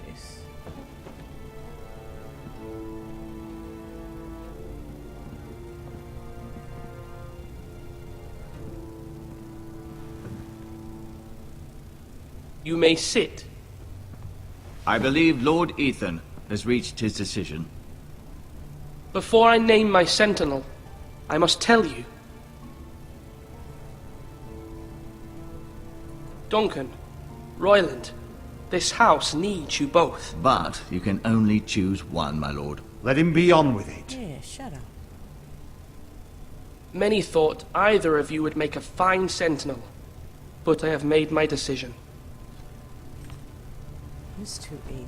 this. You may sit. I believe Lord Ethan has reached his decision. Before I name my sentinel, I must tell you. Duncan, Royland, this house needs you both. But you can only choose one, my lord. Let him be on with it. Yeah, shut up. Many thought either of you would make a fine sentinel, but I have made my decision. He's too eager.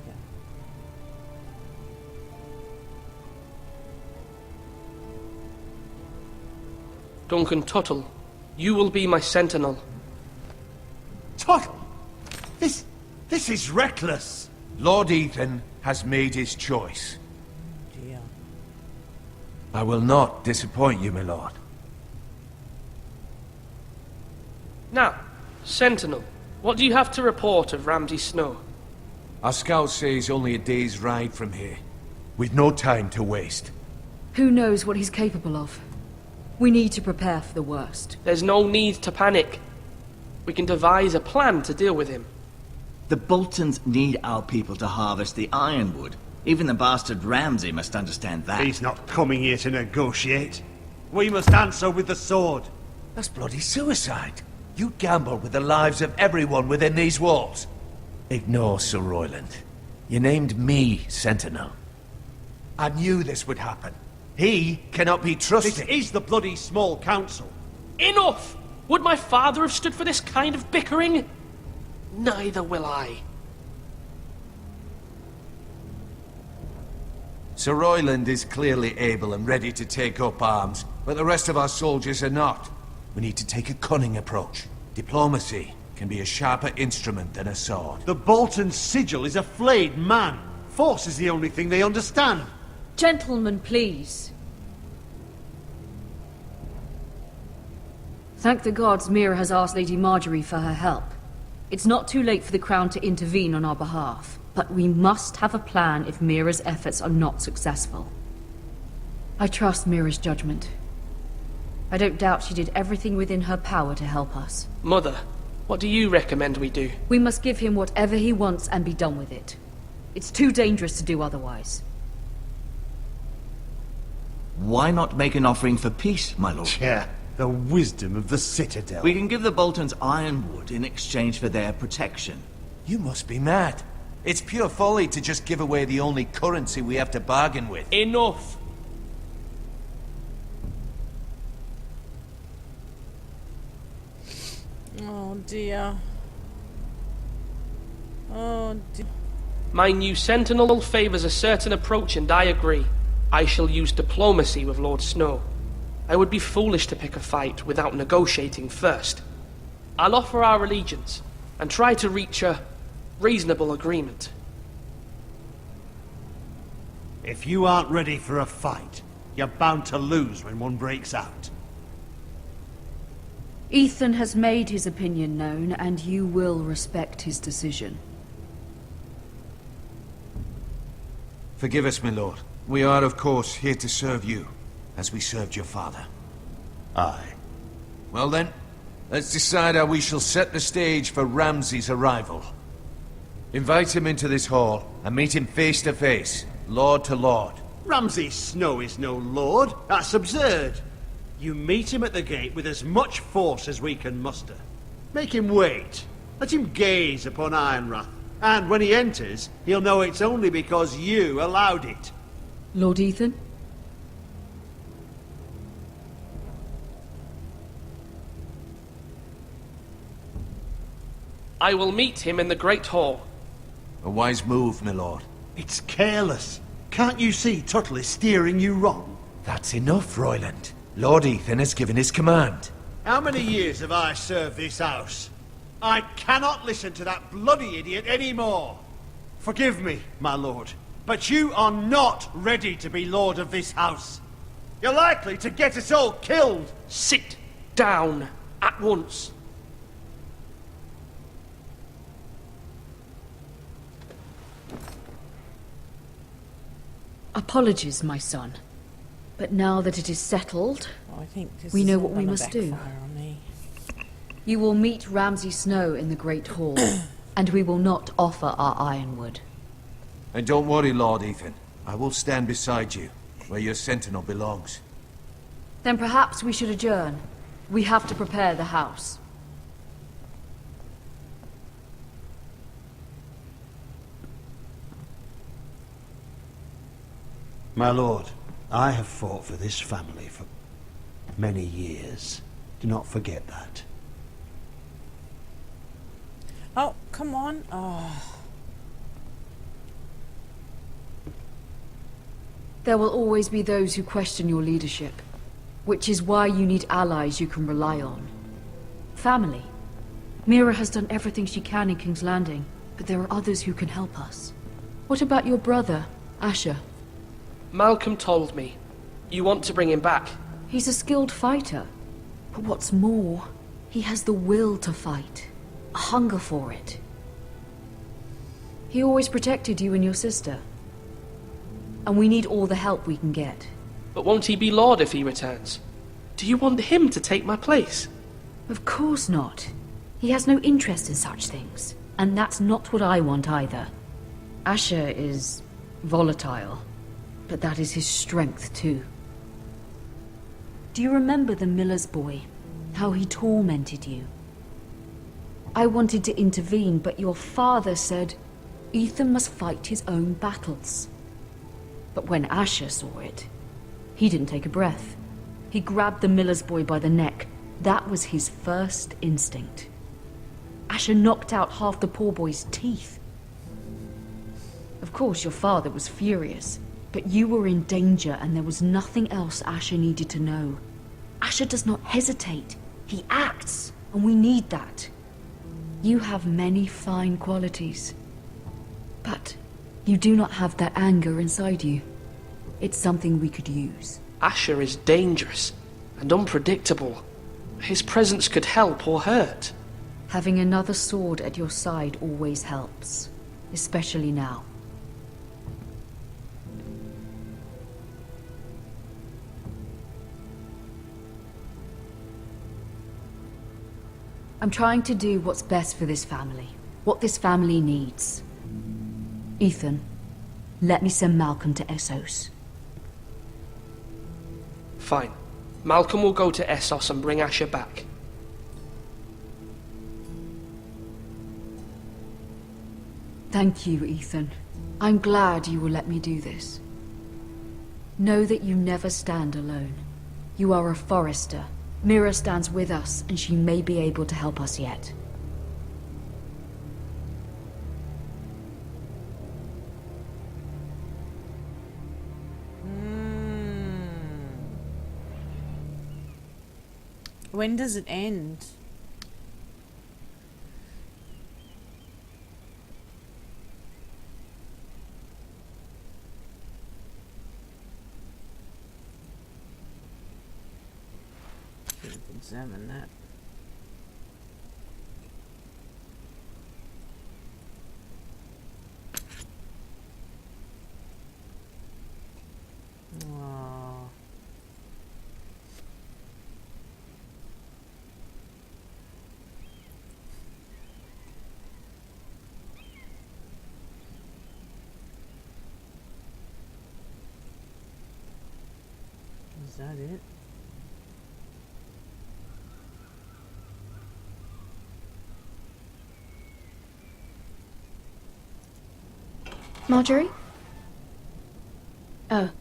Duncan Tuttle, you will be my sentinel. Tuttle! This is reckless! Lord Ethan has made his choice. Dear. I will not disappoint you, my lord. Now, sentinel, what do you have to report of Ramsey Snow? Our scouts say he's only a day's ride from here, with no time to waste. Who knows what he's capable of? We need to prepare for the worst. There's no need to panic. We can devise a plan to deal with him. The Boltons need our people to harvest the ironwood. Even the bastard Ramsey must understand that. He's not coming here to negotiate. We must answer with the sword. That's bloody suicide. You gamble with the lives of everyone within these walls. Ignore Sir Royland. You named me Sentinel. I knew this would happen. He cannot be trusted. This is the bloody small council. Enough! Would my father have stood for this kind of bickering? Neither will I. Sir Royland is clearly able and ready to take up arms, but the rest of our soldiers are not. We need to take a cunning approach. Diplomacy can be a sharper instrument than a sword. The Bolton sigil is a flayed man. Force is the only thing they understand. Gentlemen, please. Thank the gods Mira has asked Lady Marjorie for her help. It's not too late for the Crown to intervene on our behalf, but we must have a plan if Mira's efforts are not successful. I trust Mira's judgment. I don't doubt she did everything within her power to help us. Mother, what do you recommend we do? We must give him whatever he wants and be done with it. It's too dangerous to do otherwise. Why not make an offering for peace, my lord? Yeah, the wisdom of the Citadel. We can give the Boltons ironwood in exchange for their protection. You must be mad. It's pure folly to just give away the only currency we have to bargain with. Enough! Oh dear. Oh dear. My new sentinel favors a certain approach, and I agree. I shall use diplomacy with Lord Snow. I would be foolish to pick a fight without negotiating first. I'll offer our allegiance, and try to reach a reasonable agreement. If you aren't ready for a fight, you're bound to lose when one breaks out. Ethan has made his opinion known, and you will respect his decision. Forgive us, my lord. We are, of course, here to serve you, as we served your father. Aye. Well then, let's decide how we shall set the stage for Ramsey's arrival. Invite him into this hall, and meet him face to face, lord to lord. Ramsey Snow is no lord. That's absurd. You meet him at the gate with as much force as we can muster. Make him wait. Let him gaze upon Ironrath. And when he enters, he'll know it's only because you allowed it. Lord Ethan? I will meet him in the Great Hall. A wise move, my lord. It's careless. Can't you see Tuttle is steering you wrong? That's enough, Royland. Lord Ethan has given his command. How many years have I served this house? I cannot listen to that bloody idiot anymore. Forgive me, my lord, but you are not ready to be lord of this house. You're likely to get us all killed. Sit down at once. Apologies, my son. But now that it is settled, Well, I think this we is know all what we gonna must do. backfire on me. You will meet Ramsey Snow in the Great Hall, and we will not offer our ironwood. And don't worry, Lord Ethan. I will stand beside you, where your sentinel belongs. Then perhaps we should adjourn. We have to prepare the house. My lord, I have fought for this family for many years. Do not forget that. Oh, come on. Oh, There will always be those who question your leadership, which is why you need allies you can rely on. Family. Mira has done everything she can in King's Landing, but there are others who can help us. What about your brother, Asher? Malcolm told me. You want to bring him back? He's a skilled fighter. But what's more, he has the will to fight. A hunger for it. He always protected you and your sister. And we need all the help we can get. But won't he be Lord if he returns? Do you want him to take my place? Of course not. He has no interest in such things. And that's not what I want either. Asher is volatile. But that is his strength too. Do you remember the miller's boy? How he tormented you? I wanted to intervene, but your father said Ethan must fight his own battles. But when Asher saw it, he didn't take a breath. He grabbed the miller's boy by the neck. That was his first instinct. Asher knocked out half the poor boy's teeth. Of course, your father was furious, but you were in danger and there was nothing else Asher needed to know. Asher does not hesitate. He acts, and we need that. You have many fine qualities. But you do not have that anger inside you. It's something we could use. Asher is dangerous and unpredictable. His presence could help or hurt. Having another sword at your side always helps, especially now. I'm trying to do what's best for this family, what this family needs. Ethan, let me send Malcolm to Essos. Fine. Malcolm will go to Essos and bring Asher back. Thank you, Ethan. I'm glad you will let me do this. Know that you never stand alone. You are a forester. Mira stands with us, and she may be able to help us yet. when does it end? Examine that. Oh. Is that it? Marjorie? Oh.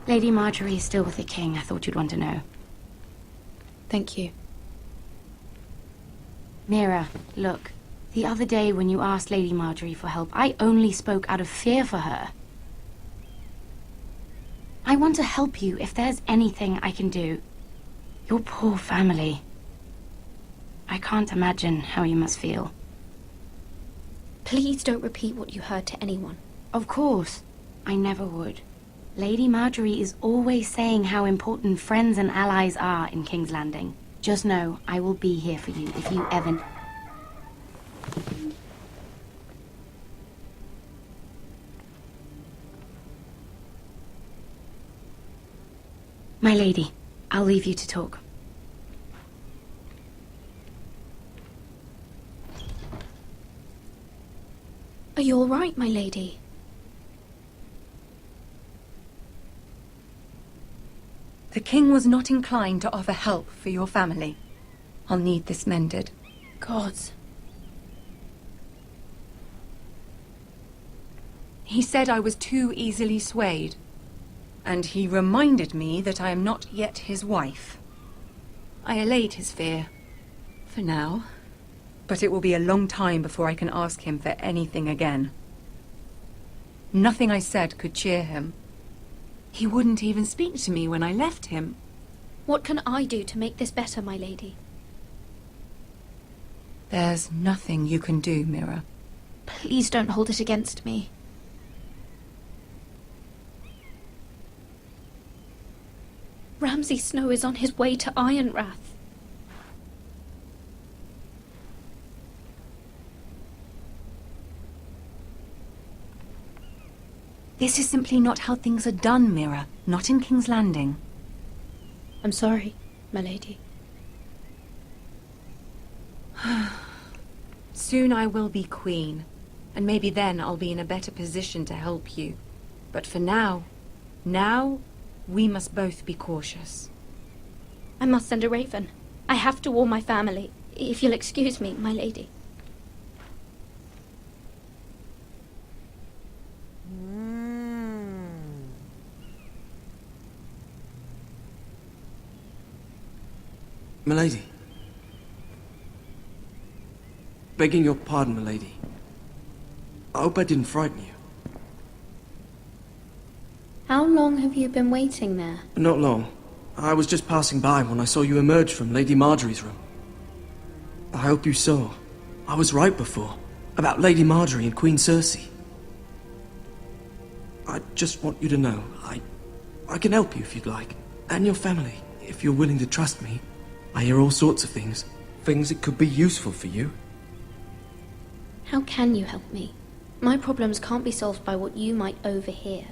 Lady Marjorie is still with the king. I thought you'd want to know. Thank you. Mira, look. The other day when you asked Lady Marjorie for help, I only spoke out of fear for her. I want to help you if there's anything I can do. Your poor family. I can't imagine how you must feel. Please don't repeat what you heard to anyone. Of course. I never would. Lady Marjorie is always saying how important friends and allies are in King's Landing. Just know, I will be here for you if you ever... My lady, I'll leave you to talk. Are you all right, my lady? The king was not inclined to offer help for your family. I'll need this mended. Gods. He said I was too easily swayed. And he reminded me that I am not yet his wife. I allayed his fear. For now. But it will be a long time before I can ask him for anything again. Nothing I said could cheer him. He wouldn't even speak to me when I left him. What can I do to make this better, my lady? There's nothing you can do, Mira. Please don't hold it against me. Ramsey Snow is on his way to Ironrath. This is simply not how things are done, Mira. Not in King's Landing. I'm sorry, my lady. Soon I will be queen, and maybe then I'll be in a better position to help you. But for now, we must both be cautious. I must send a raven. I have to warn my family. If you'll excuse me, my lady. Milady. Begging your pardon, milady. I hope I didn't frighten you. How long have you been waiting there? Not long. I was just passing by when I saw you emerge from Lady Marjorie's room. I hope you saw. I was right before. About Lady Marjorie and Queen Cersei. I just want you to know, I can help you if you'd like. And your family, if you're willing to trust me. I hear all sorts of things. Things that could be useful for you. How can you help me? My problems can't be solved by what you might overhear.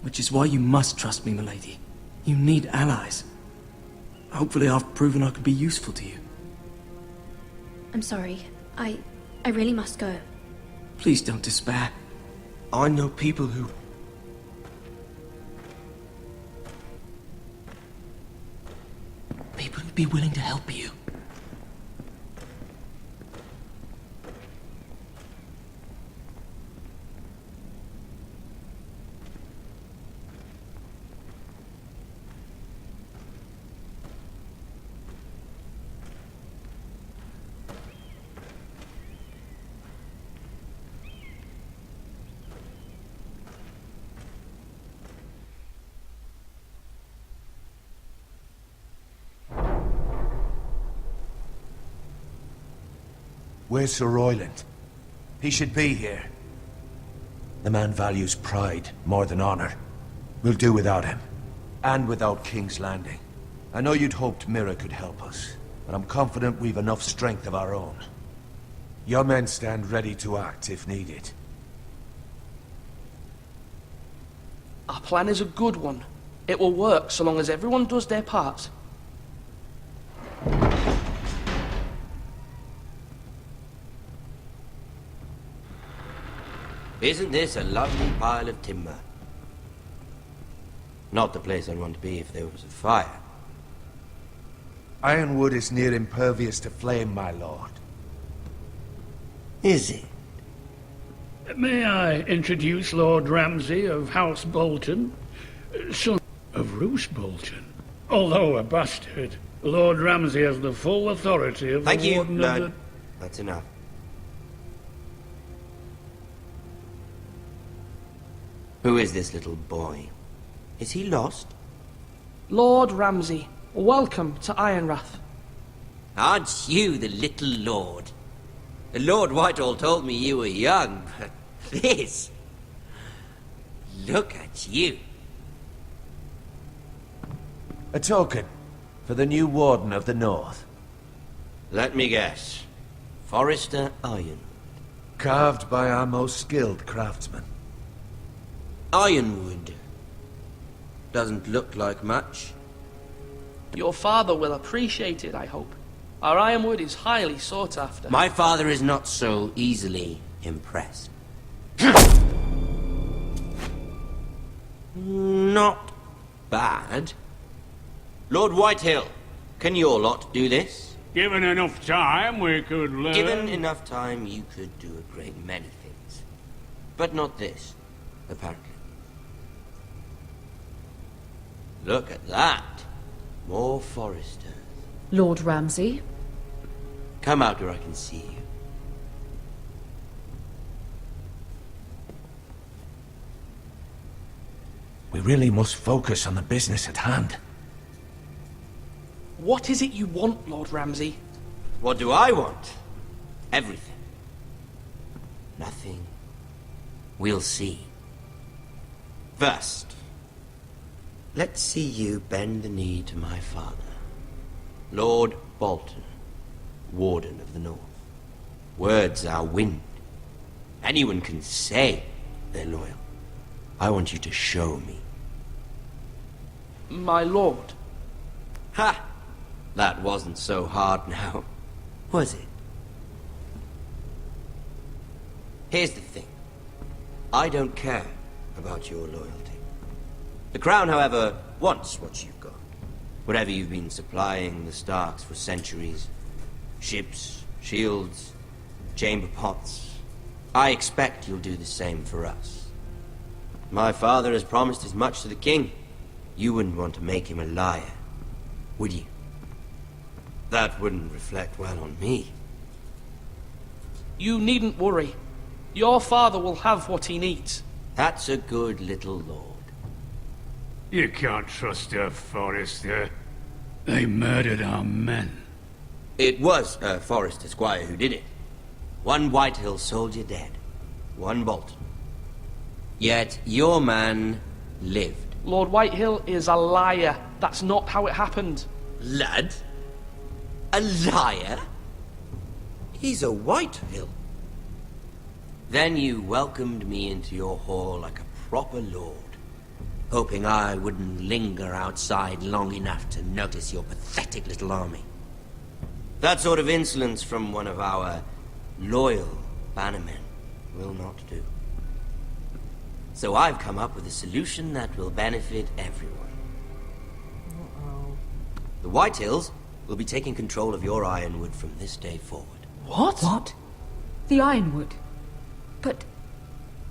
Which is why you must trust me, milady. You need allies. Hopefully I've proven I could be useful to you. I'm sorry. I really must go. Please don't despair. I know people who... People who'd be willing to help you. Where's Sir Royland? He should be here. The man values pride more than honor. We'll do without him. And without King's Landing. I know you'd hoped Mira could help us, but I'm confident we've enough strength of our own. Your men stand ready to act if needed. Our plan is a good one. It will work so long as everyone does their part. Isn't this a lovely pile of timber? Not the place I'd want to be if there was a fire. Ironwood is near impervious to flame, my lord. Is it? May I introduce Lord Ramsey of House Bolton, son of Roose Bolton. Although a bastard, Lord Ramsey has the full authority of Thank the you, Warden Lord. of the... That's enough. Who is this little boy? Is he lost? Lord Ramsey, welcome to Ironrath. Aren't you the little lord? Lord Whitehall told me you were young, but this... Look at you. A token for the new Warden of the North. Let me guess. Forrester Ironwood. Carved by our most skilled craftsmen. Ironwood. Doesn't look like much. Your father will appreciate it, I hope. Our ironwood is highly sought after. My father is not so easily impressed. Not bad. Lord Whitehill, can your lot do this? Given enough time, we could learn. Given enough time, you could do a great many things. But not this, apparently. Look at that. More foresters. Lord Ramsey? Come out where I can see you. We really must focus on the business at hand. What is it you want, Lord Ramsey? What do I want? Everything. Nothing. We'll see. First, let's see you bend the knee to my father, Lord Bolton, Warden of the North. Words are wind. Anyone can say they're loyal. I want you to show me. My lord. Ha! That wasn't so hard now, was it? Here's the thing. I don't care about your loyalty. The Crown, however, wants what you've got. Whatever you've been supplying the Starks for centuries. Ships, shields, chamber pots. I expect you'll do the same for us. My father has promised as much to the king. You wouldn't want to make him a liar, would you? That wouldn't reflect well on me. You needn't worry. Your father will have what he needs. That's a good little lord. You can't trust a forester. They murdered our men. It was a forester squire who did it. One Whitehill soldier dead. One Bolton. Yet your man lived. Lord Whitehill is a liar. That's not how it happened. Lad? A liar? He's a Whitehill. Then you welcomed me into your hall like a proper lord, hoping I wouldn't linger outside long enough to notice your pathetic little army. That sort of insolence from one of our loyal bannermen will not do. So I've come up with a solution that will benefit everyone. The Whitehills will be taking control of your ironwood from this day forward. What? What? The ironwood? But...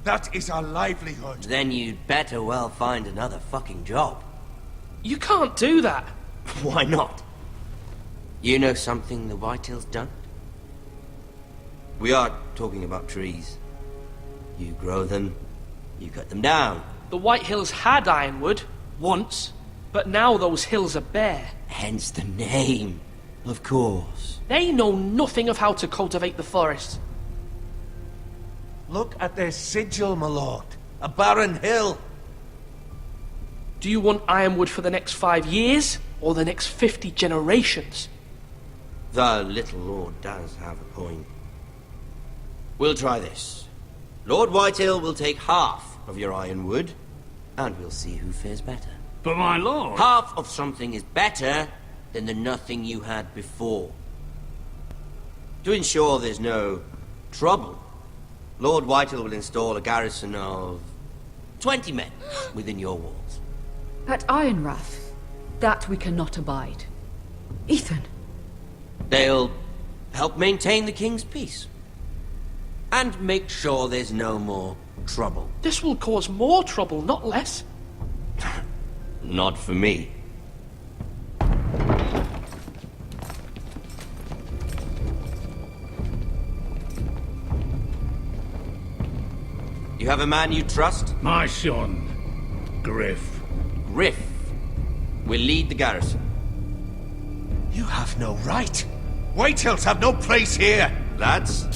That is our livelihood. Then you'd better well find another fucking job. You can't do that. Why not? You know something the Whitehills don't? We are talking about trees. You grow them, you cut them down. The Whitehills had ironwood, once, but now those hills are bare. Hence the name, of course. They know nothing of how to cultivate the forest. Look at their sigil, my lord. A barren hill. Do you want ironwood for the next 5 years, or the next 50 generations? The little lord does have a point. We'll try this. Lord Whitehill will take half of your ironwood, and we'll see who fares better. But my lord... Half of something is better than the nothing you had before. To ensure there's no trouble, Lord Whitehill will install a garrison of 20 men within your walls. At Ironrath, that we cannot abide. Ethan. They'll help maintain the king's peace. And make sure there's no more trouble. This will cause more trouble, not less. Not for me. You have a man you trust? My son, Griff. Griff will lead the garrison. You have no right. Whitehills have no place here. Lads,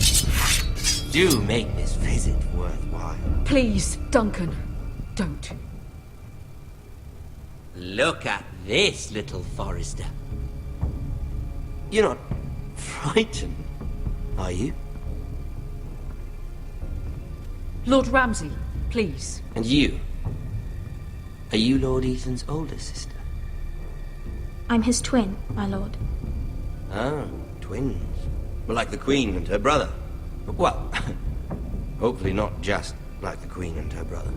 do make this visit worthwhile. Please, Duncan, don't. Look at this, little forester. You're not frightened, are you? Lord Ramsey, please. And you? Are you Lord Ethan's older sister? I'm his twin, my lord. Ah, twins. Well, like the Queen and her brother. Well, hopefully not just like the Queen and her brother.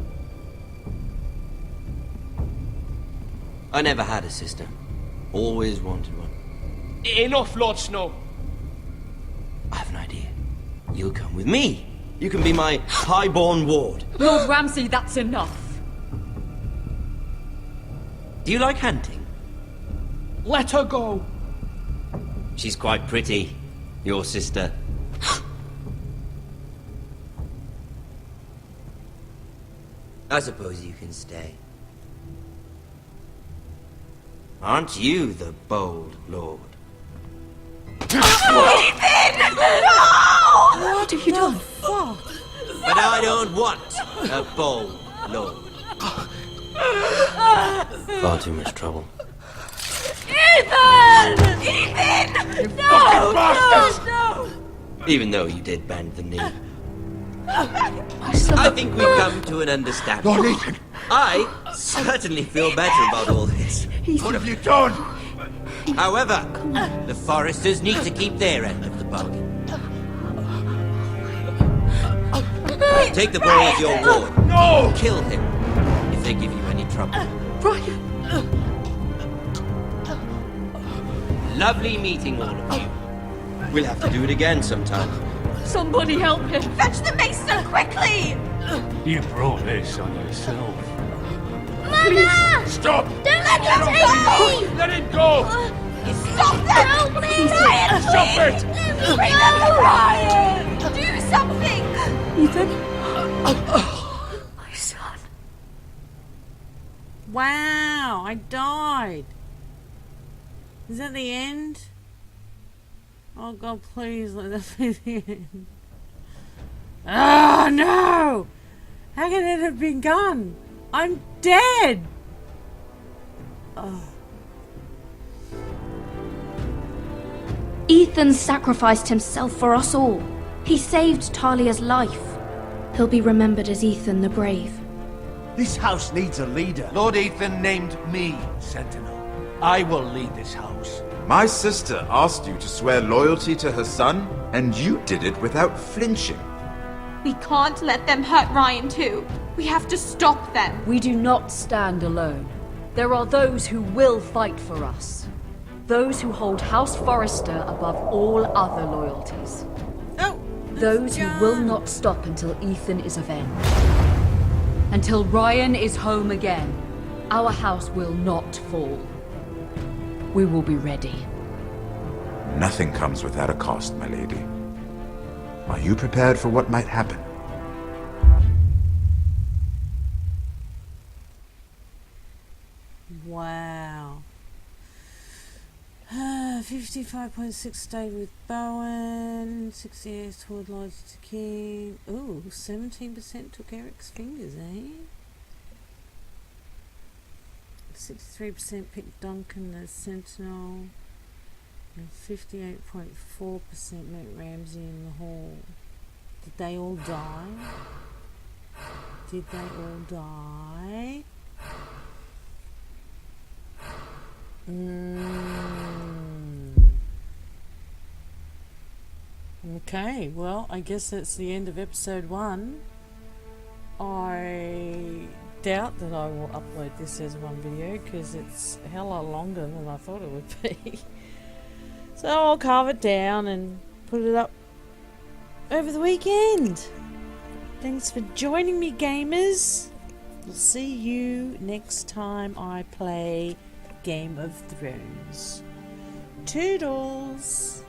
I never had a sister. Always wanted one. Enough, Lord Snow. I have an idea. You'll come with me. You can be my highborn ward. Lord Ramsey, that's enough. Do you like hunting? Let her go. She's quite pretty, your sister. I suppose you can stay. Aren't you the bold lord? What have you done? But I don't want a bold lord. Far too much trouble. Ethan! Ethan! No! No! Even though you did bend the knee. I think we've come to an understanding. Lord Ethan! I certainly feel better about all this. What have you done? However, the Foresters need to keep their end of the bargain. Take the boy as your ward. No! Kill him if they give you any trouble. Brian! Lovely meeting all of you. We'll have to do it again sometime. Somebody help him! Fetch the maester, quickly! You brought this on yourself. Mama! Stop! Don't let him take me! Let it go! Stop them! No, please! Ryan, Stop it! bring them to Ryan! Do something! Ethan? My son. Wow, I died. Is that the end? Oh God, please let that be the end. Oh no! How can it have been gone? I'm dead! Oh. Ethan sacrificed himself for us all. He saved Talia's life. He'll be remembered as Ethan the Brave. This house needs a leader. Lord Ethan named me Sentinel. I will lead this house. My sister asked you to swear loyalty to her son, and you did it without flinching. We can't let them hurt Ryan too. We have to stop them. We do not stand alone. There are those who will fight for us. Those who hold House Forrester above all other loyalties. Oh! Those who will not stop until Ethan is avenged. Until Ryan is home again, our house will not fall. We will be ready. Nothing comes without a cost, my lady. Are you prepared for what might happen? Wow. 55.6 stayed with Bowen, 68 toward Lodge to King. Ooh, 17% took Eric's fingers, eh? 63% picked Duncan as Sentinel, and 58.4% met Ramsey in the hall. Did they all die? Did they all die? Okay, well, I guess that's the end of episode 1. I doubt that I will upload this as one video because it's a hell of a lot longer than I thought it would be. So I'll carve it down and put it up over the weekend. Thanks for joining me, gamers. We'll see you next time I play Game of Thrones. Toodles!